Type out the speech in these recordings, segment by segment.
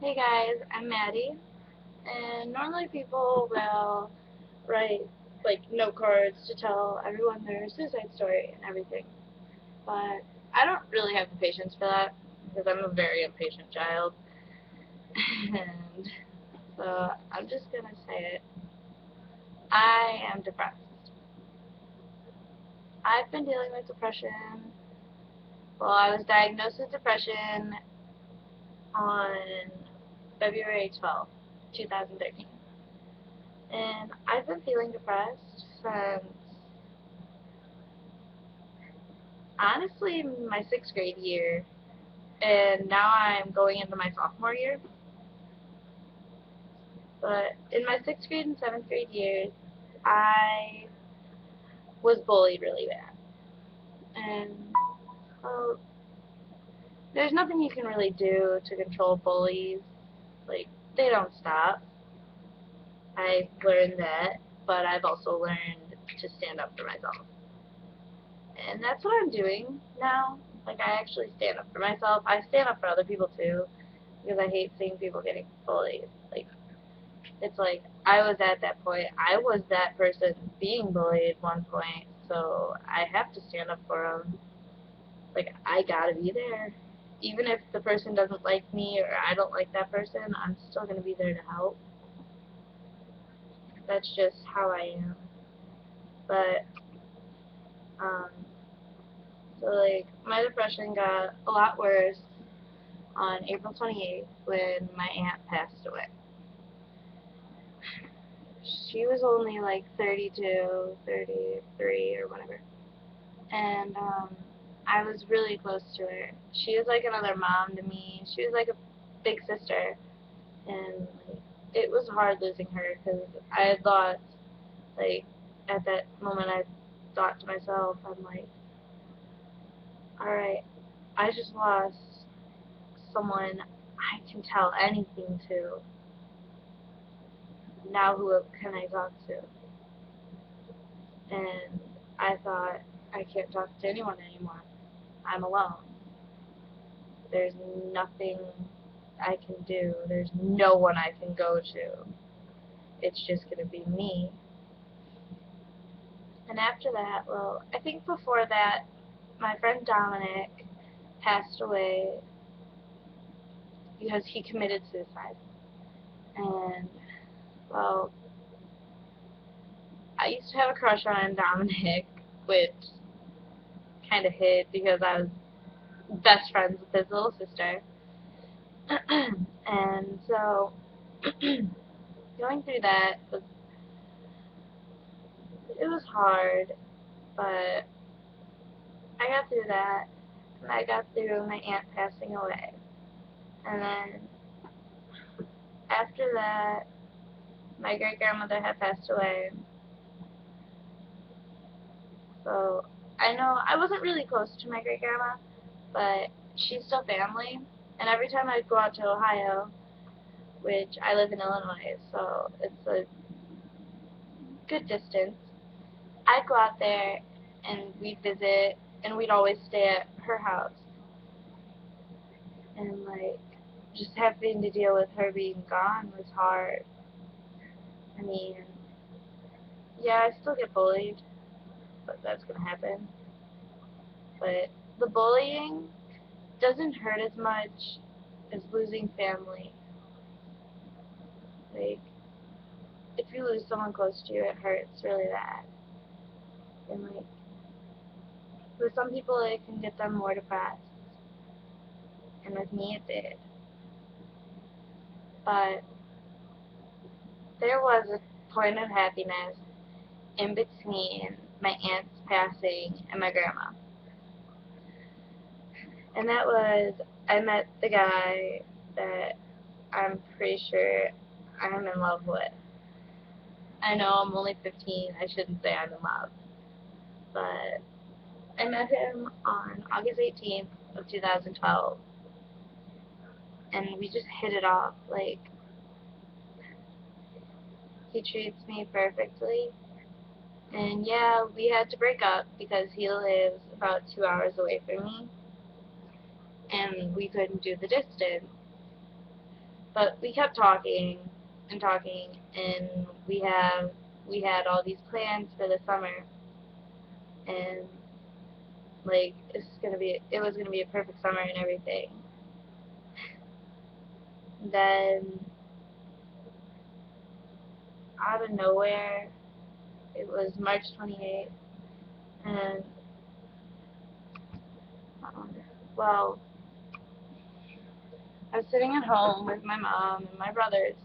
Hey guys, I'm Maddie, and normally people will write like note cards to tell everyone their suicide story and everything, but I don't really have the patience for that because I'm a very impatient child, and so I'm just gonna say it. I am depressed. I've been dealing with depression. Well, I was diagnosed with depression on February 12th, 2013. And I've been feeling depressed since honestly my sixth grade year, and now I'm going into my sophomore year. But in my sixth grade and seventh grade years, I was bullied really bad, and well, there's nothing you can really do to control bullies. Like they don't stop. I learned that, but I've also learned to stand up for myself. And that's what I'm doing now. Like I actually stand up for myself. I stand up for other people too, because I hate seeing people getting bullied. Like it's like I was at that point. I was that person being bullied at one point, so I have to stand up for them. Like I gotta be there, even if the person doesn't like me or I don't like that person. I'm still gonna be there to help. That's just how I am. But um, so like my depression got a lot worse on April 28th when my aunt passed away. She was only like 32, 33 or whatever. And I was really close to her. She was like another mom to me. She was like a big sister. And like, it was hard losing her because I had thought, like, at that moment, I thought to myself, I'm like, alright, I just lost someone I can tell anything to. Now who can I talk to? And I thought, I can't talk to anyone anymore. I'm alone. There's nothing I can do. There's no one I can go to. It's just going to be me. And after that, well, I think before that, my friend Dominic passed away because he committed suicide. And, well, I used to have a crush on Dominic, which kind of hid because I was best friends with his little sister. And so going through that was it was hard, but I got through that, and I got through my aunt passing away, and then after that, my great grandmother had passed away. So I know I wasn't really close to my great grandma, but she's still family, and every time I'd go out to Ohio, which I live in Illinois, so it's a good distance, I'd go out there and we'd visit, and we'd always stay at her house. And like just having to deal with her being gone was hard. I mean, yeah, I still get bullied, but that's gonna happen. But the bullying doesn't hurt as much as losing family. Like if you lose someone close to you, it hurts really bad. And like with some people, it can get them more depressed, and with me, it did. But there was a point of happiness in between my aunt's passing and my grandma. And that was, I met the guy that I'm pretty sure I'm in love with. I know I'm only 15, I shouldn't say I'm in love. But I met him on August 18th of 2012, and we just hit it off. Like, he treats me perfectly. And yeah, we had to break up because he lives about 2 hours away from me, and we couldn't do the distance. But we kept talking and talking, and we had all these plans for the summer, and like it was gonna be a perfect summer and everything. Then out of nowhere, it was March 28th, and um, well, I was sitting at home with my mom and my brothers,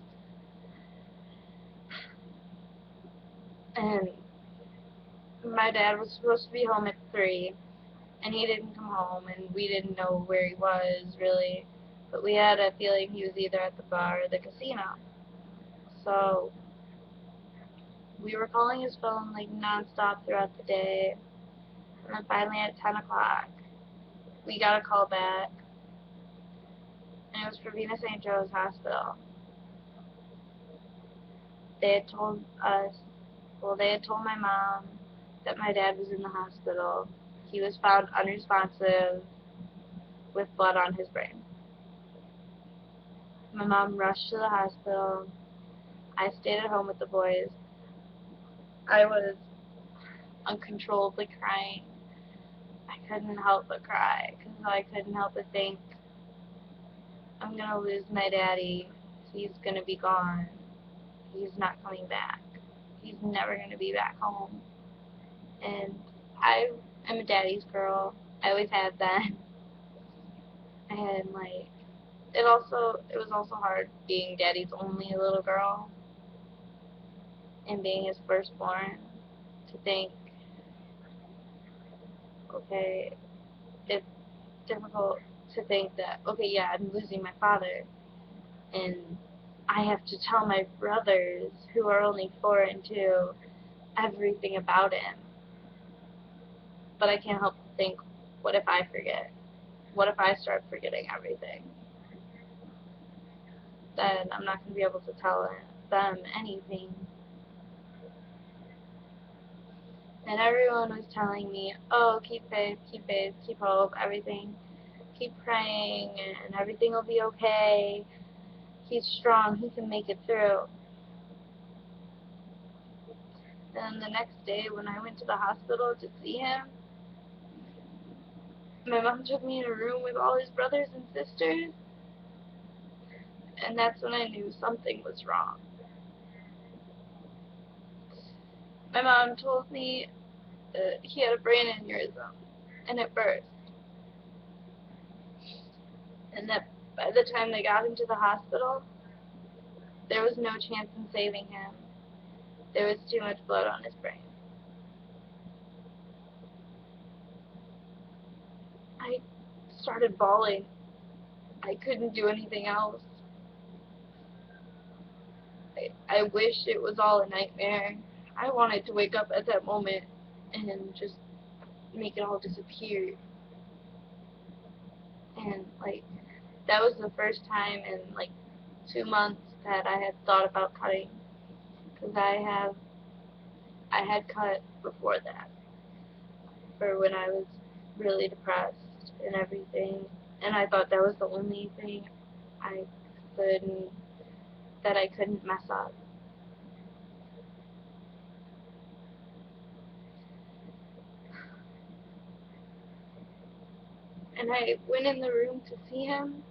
and my dad was supposed to be home at 3, and he didn't come home, and we didn't know where he was really, but we had a feeling he was either at the bar or the casino. So we were calling his phone like nonstop throughout the day, and then finally at 10 o'clock, we got a call back, and it was for Venus St. Joe's Hospital. They had told us, well, they had told my mom that my dad was in the hospital. He was found unresponsive with blood on his brain. My mom rushed to the hospital. I stayed at home with the boys. I was uncontrollably crying. I couldn't help but cry because I couldn't help but think, I'm going to lose my daddy. He's going to be gone. He's not coming back. He's never going to be back home. And I am a daddy's girl. I always had been. And like, it was also hard being daddy's only little girl and being his firstborn, to think, okay, it's difficult to think that, okay, yeah, I'm losing my father, and I have to tell my brothers, who are only 4 and 2, everything about him. But I can't help but think, what if I forget? What if I start forgetting everything? Then I'm not going to be able to tell them anything. And everyone was telling me, oh, keep faith, keep hope, everything. Keep praying, and everything will be okay. He's strong, he can make it through. And the next day, when I went to the hospital to see him, my mom took me in a room with all his brothers and sisters, and that's when I knew something was wrong. My mom told me that he had a brain aneurysm, and it burst. And that by the time they got him to the hospital, there was no chance in saving him. There was too much blood on his brain. I started bawling. I couldn't do anything else. I wish it was all a nightmare. I wanted to wake up at that moment and just make it all disappear. And like, that was the first time in like 2 months that I had thought about cutting, because I had cut before that, for when I was really depressed and everything, and I thought that was the only thing I couldn't that I couldn't mess up. And I went in the room to see him.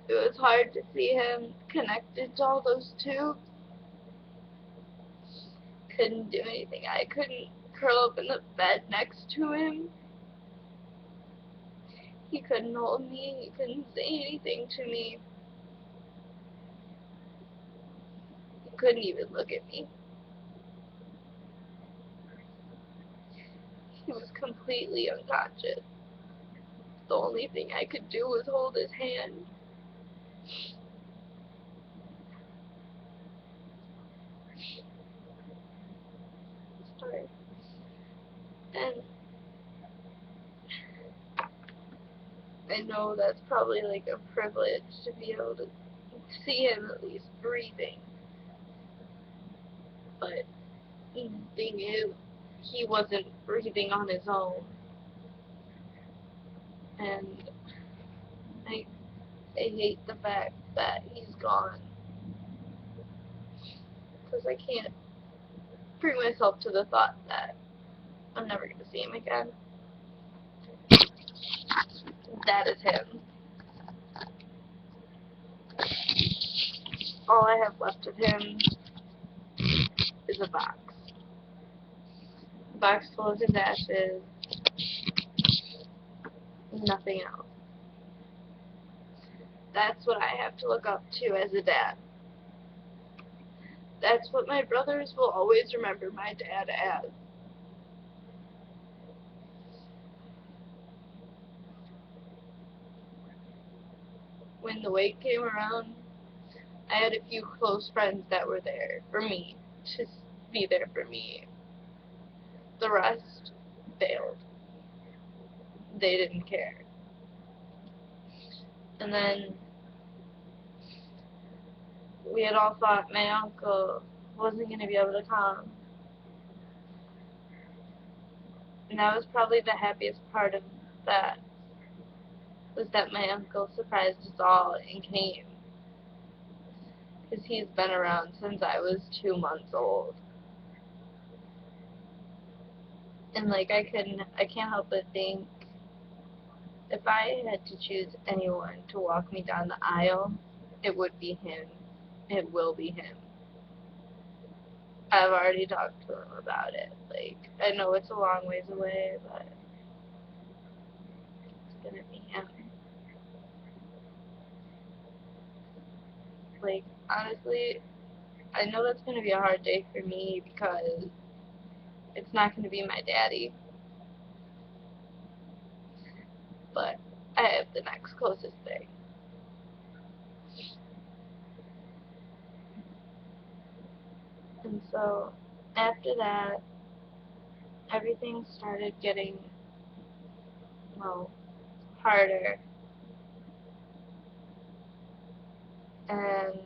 It was hard to see him connected to all those tubes. Couldn't do anything. I couldn't curl up in the bed next to him. He couldn't hold me. He couldn't say anything to me. He couldn't even look at me. He was completely unconscious. The only thing I could do was hold his hand. Sorry. And I know that's probably like a privilege to be able to see him at least breathing. But being he wasn't breathing on his own. and I, I hate the fact that he's gone, because I can't bring myself to the thought that I'm never going to see him again. That is him. All I have left of him is a box. A box full of his ashes, nothing else. That's what I have to look up to as a dad. That's what my brothers will always remember my dad as. When the wake came around, I had a few close friends that were there for me, to be there for me. The rest failed. They didn't care. And then we had all thought my uncle wasn't going to be able to come. And that was probably the happiest part of that, was that my uncle surprised us all and came. Because he's been around since I was 2 months old. And like I can't help but think, if I had to choose anyone to walk me down the aisle, it would be him. It will be him. I've already talked to him about it. Like, I know it's a long ways away, but it's gonna be him. Like, honestly, I know that's gonna be a hard day for me because it's not gonna be my daddy. But I have the next closest thing. And so, after that, everything started getting, well, harder. And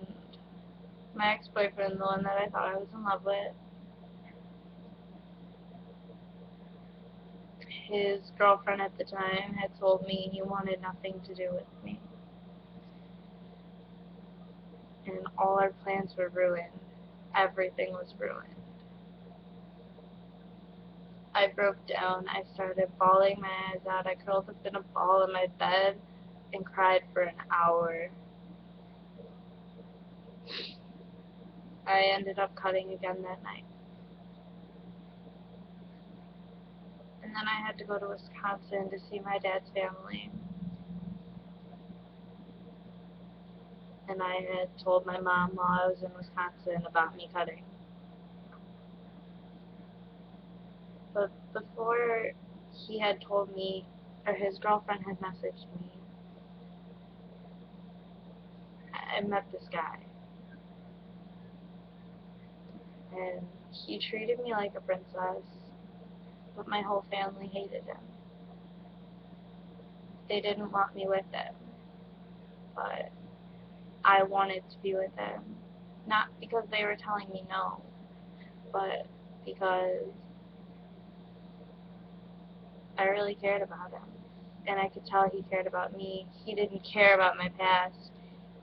my ex-boyfriend, the one that I thought I was in love with, his girlfriend at the time had told me he wanted nothing to do with me. And all our plans were ruined. Everything was ruined. I broke down. I started bawling my eyes out. I curled up in a ball in my bed and cried for an hour. I ended up cutting again that night. And then I had to go to Wisconsin to see my dad's family. And I had told my mom while I was in Wisconsin about me cutting. But before he had told me, or his girlfriend had messaged me, I met this guy. And he treated me like a princess, but my whole family hated him. They didn't want me with him, but I wanted to be with him. Not because they were telling me no, but because I really cared about him. And I could tell he cared about me. He didn't care about my past.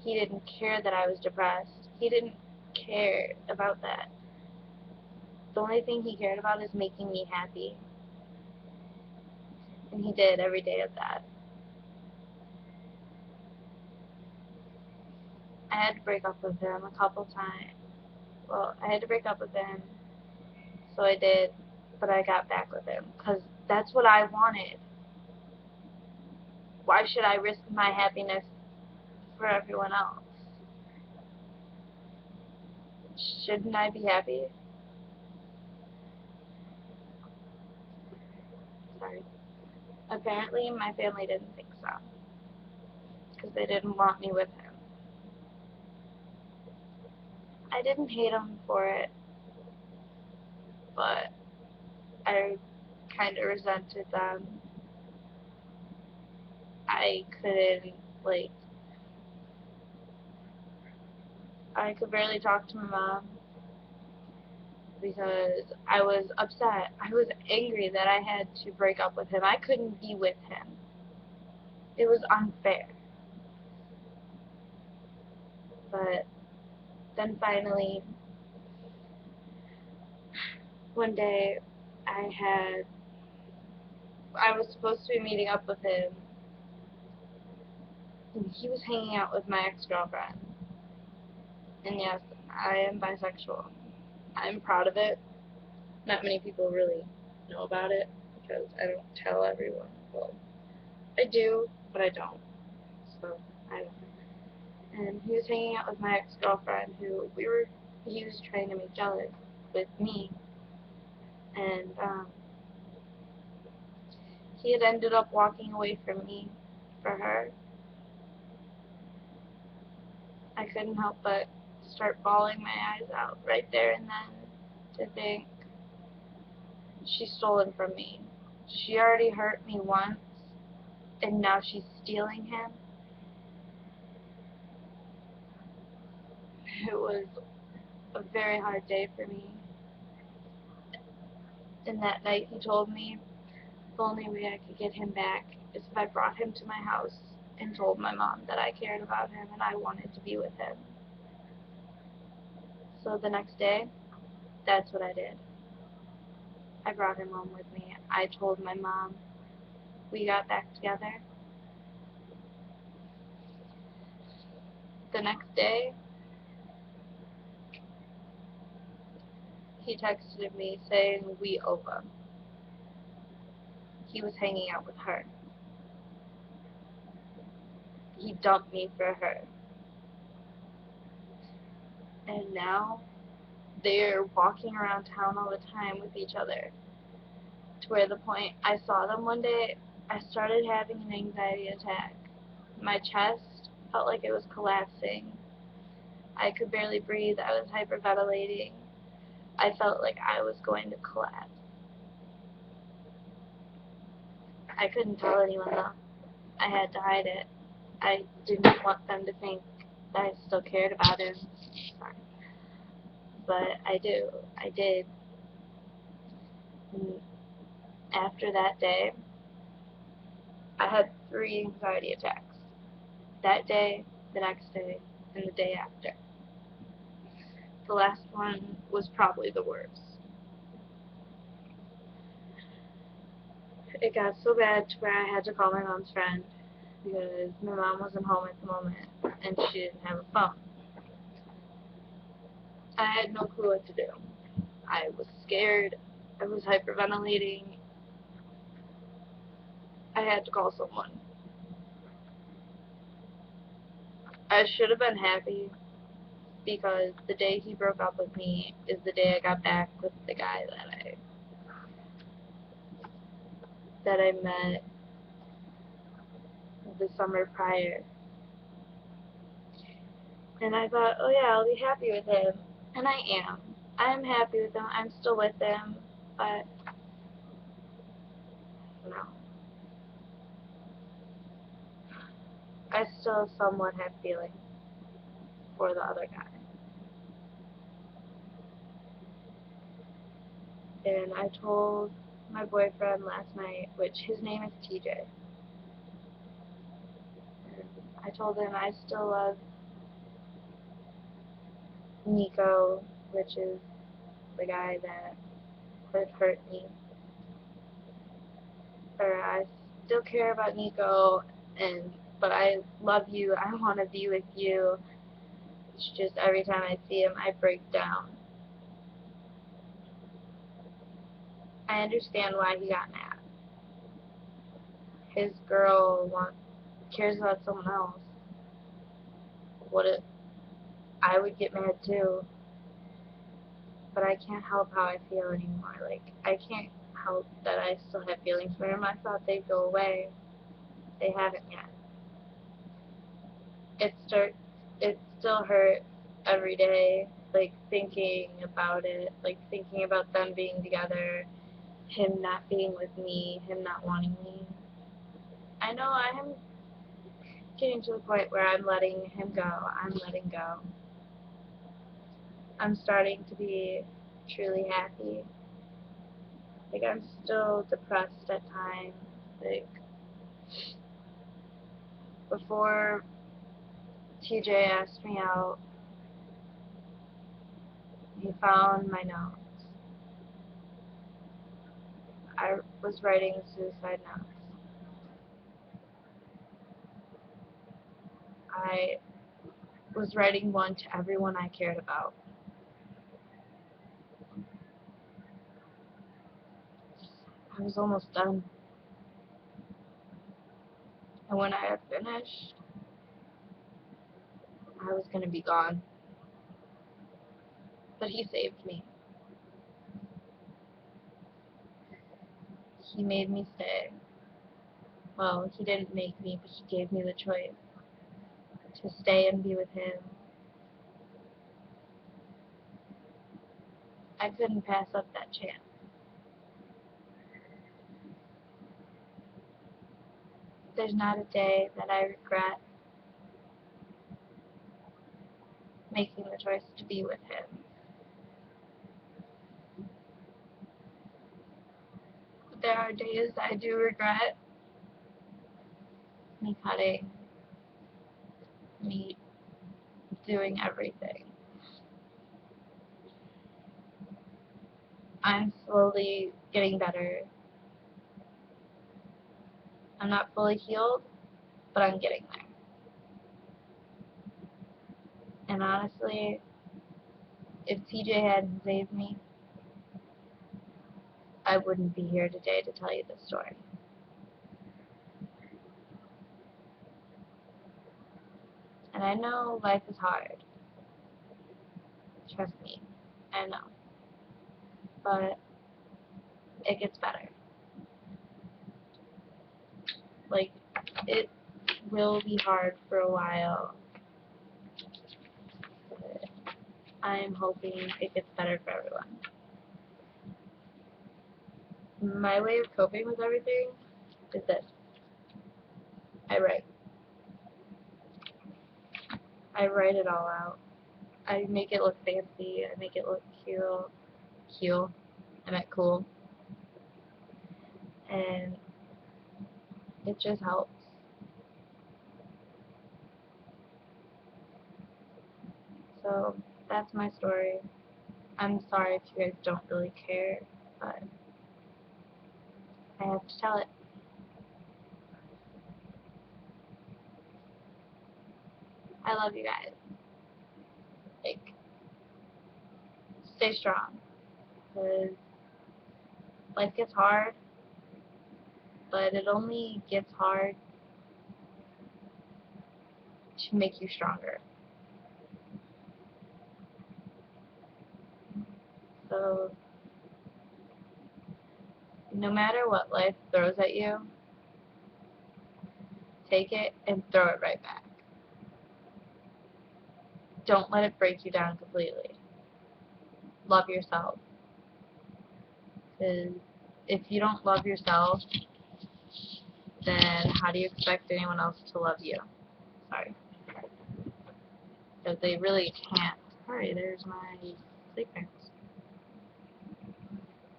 He didn't care that I was depressed. He didn't care about that. The only thing he cared about is making me happy. And he did every day of that. I had to break up with him a couple times. Well, I had to break up with him, so I did, but I got back with him, because that's what I wanted. Why should I risk my happiness for everyone else? Shouldn't I be happy? Sorry. Apparently, my family didn't think so, because they didn't want me with him. I didn't hate him for it, but I kind of resented them. I couldn't, like, I could barely talk to my mom because I was upset. I was angry that I had to break up with him. I couldn't be with him. It was unfair. But then finally, one day, I was supposed to be meeting up with him, and he was hanging out with my ex-girlfriend. And yes, I am bisexual. I'm proud of it. Not many people really know about it because I don't tell everyone. Well, I do, but I don't. So I don't. And he was hanging out with my ex-girlfriend, he was trying to make jealous with me, and he had ended up walking away from me for her. I couldn't help but start bawling my eyes out right there and then to think she's stolen from me. She already hurt me once, and now she's stealing him. It was a very hard day for me. And that night he told me the only way I could get him back is if I brought him to my house and told my mom that I cared about him and I wanted to be with him. So the next day, that's what I did. I brought him home with me. I told my mom. We got back together. The next day, he texted me saying we over. He was hanging out with her. He dumped me for her. And now they're walking around town all the time with each other. To where the point I saw them one day, I started having an anxiety attack. My chest felt like it was collapsing. I could barely breathe. I was hyperventilating. I felt like I was going to collapse. I couldn't tell anyone though. I had to hide it. I didn't want them to think that I still cared about him. Sorry. But I do. I did. And after that day, I had 3 anxiety attacks. That day, the next day, and the day after. The last one was probably the worst. It got so bad to where I had to call my mom's friend because my mom wasn't home at the moment and she didn't have a phone. I had no clue what to do. I was scared. I was hyperventilating. I had to call someone. I should have been happy because the day he broke up with me is the day I got back with the guy that I met the summer prior. And I thought, oh yeah, I'll be happy with him. And I am. I'm happy with him. I'm still with him. But, no. I still somewhat have feelings for the other guy. And I told my boyfriend last night, which his name is TJ. And I told him I still love Nico, which is the guy that could hurt me. Or I still care about Nico, but I love you. I want to be with you. It's just every time I see him, I break down. I understand why he got mad. His girl cares about someone else. What if I would get mad too? But I can't help how I feel anymore. Like, I can't help that I still have feelings for him. I thought they'd go away. They haven't yet. It still hurts every day, like, thinking about it, like, thinking about them being together, him not being with me, him not wanting me. I know I am getting to the point where I'm letting him go. I'm letting go. I'm starting to be truly happy. Like, I'm still depressed at times. Like, before TJ asked me out, he found my notes. I was writing suicide notes. I was writing one to everyone I cared about. I was almost done. And when I had finished, I was going to be gone. But he saved me. He made me stay. Well, he didn't make me, but he gave me the choice to stay and be with him. I couldn't pass up that chance. There's not a day that I regret making the choice to be with him. But there are days I do regret me cutting, me doing everything. I'm slowly getting better. I'm not fully healed, but I'm getting there. And honestly, if TJ hadn't saved me, I wouldn't be here today to tell you this story. And I know life is hard. Trust me, I know. But it gets better. Like, it will be hard for a while, but I'm hoping it gets better for everyone. My way of coping with everything is this. I write. I write it all out. I make it look fancy. I make it look cute. Cute. I meant cool. And it just helps. So that's my story. I'm sorry if you guys don't really care, but I have to tell it. I love you guys. Like, stay strong. Because life gets hard, but it only gets hard to make you stronger. So, no matter what life throws at you, take it and throw it right back. Don't let it break you down completely. Love yourself. Because if you don't love yourself, then how do you expect anyone else to love you? Sorry. Because they really can't. Sorry, there's my sleepers.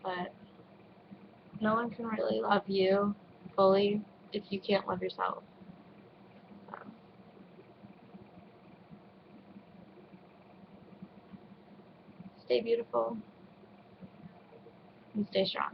But no one can really love you fully if you can't love yourself. So, stay beautiful and stay strong.